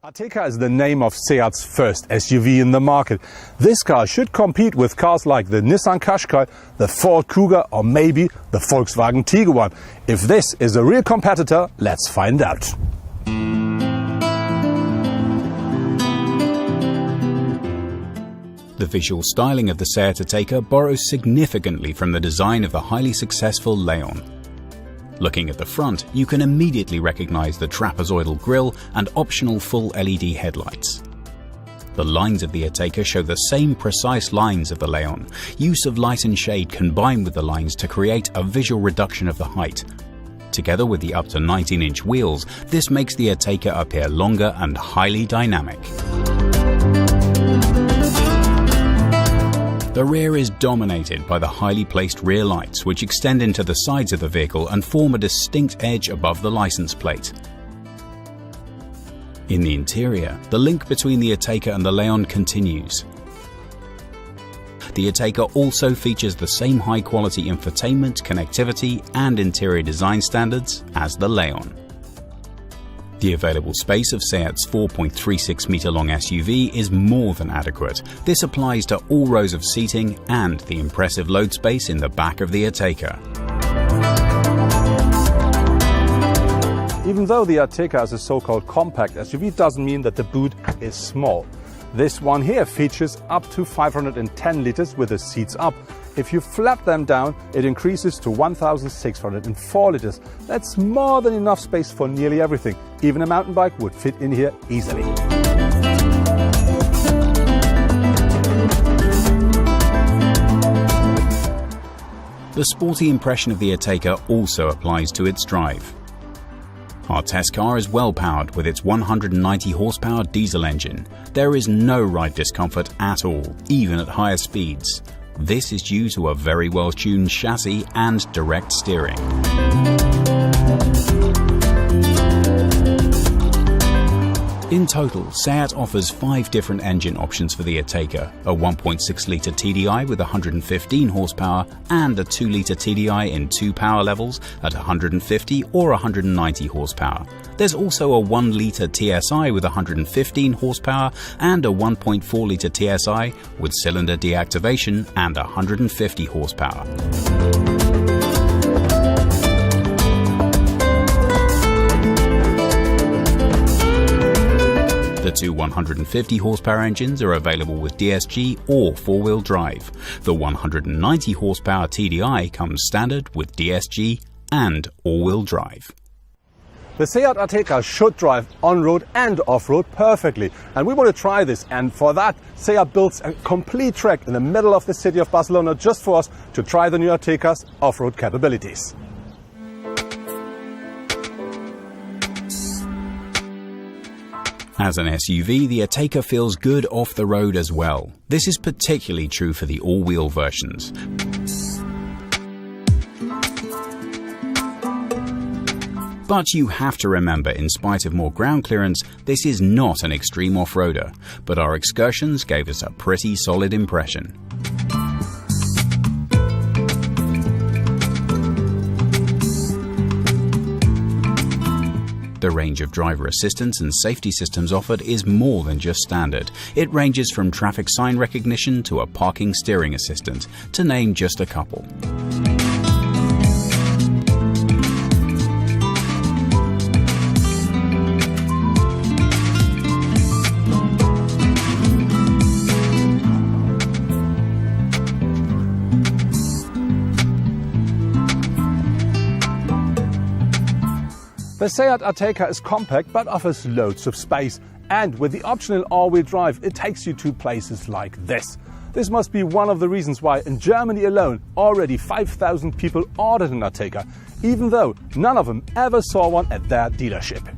Ateca is the name of Seat's first SUV in the market. This car should compete with cars like the Nissan Qashqai, the Ford Kuga or maybe the Volkswagen Tiguan. If this is a real competitor, let's find out. The visual styling of the Seat Ateca borrows significantly from the design of the highly successful Leon. Looking at the front, you can immediately recognize the trapezoidal grille and optional full LED headlights. The lines of the Ateca show the same precise lines of the Leon. Use of light and shade combine with the lines to create a visual reduction of the height. Together with the up to 19-inch wheels, this makes the Ateca appear longer and highly dynamic. The rear is dominated by the highly placed rear lights, which extend into the sides of the vehicle and form a distinct edge above the license plate. In the interior, the link between the Ateca and the Leon continues. The Ateca also features the same high-quality infotainment, connectivity, and interior design standards as the Leon. The available space of Seat's 4.36-meter-long SUV is more than adequate. This applies to all rows of seating and the impressive load space in the back of the Ateca. Even though the Ateca is a so-called compact SUV, it doesn't mean that the boot is small. This one here features up to 510 liters with the seats up. If you flap them down, it increases to 1,604 liters. That's more than enough space for nearly everything. Even a mountain bike would fit in here easily. The sporty impression of the Ateca also applies to its drive. Our test car is well powered with its 190 horsepower diesel engine. There is no ride discomfort at all, even at higher speeds. This is due to a very well-tuned chassis and direct steering. In total, Seat offers 5 different engine options for the Ateca, a 1.6-litre TDI with 115 horsepower and a 2-litre TDI in 2 power levels at 150 or 190 horsepower. There's also a 1-litre TSI with 115 horsepower and a 1.4-litre TSI with cylinder deactivation and 150 horsepower. The two 150 horsepower engines are available with DSG or 4-wheel drive. The 190 horsepower TDI comes standard with DSG and all-wheel drive. The Seat Ateca should drive on-road and off-road perfectly, and we want to try this, and for that Seat builds a complete track in the middle of the city of Barcelona just for us to try the new Ateca's off-road capabilities. As an SUV, the Ateca feels good off the road as well. This is particularly true for the all-wheel versions. But you have to remember, in spite of more ground clearance, this is not an extreme off-roader, but our excursions gave us a pretty solid impression. The range of driver assistance and safety systems offered is more than just standard. It ranges from traffic sign recognition to a parking steering assistant, to name just a couple. The Seat Ateca is compact but offers loads of space, and with the optional all-wheel drive it takes you to places like this. This must be one of the reasons why in Germany alone already 5,000 people ordered an Ateca, even though none of them ever saw one at their dealership.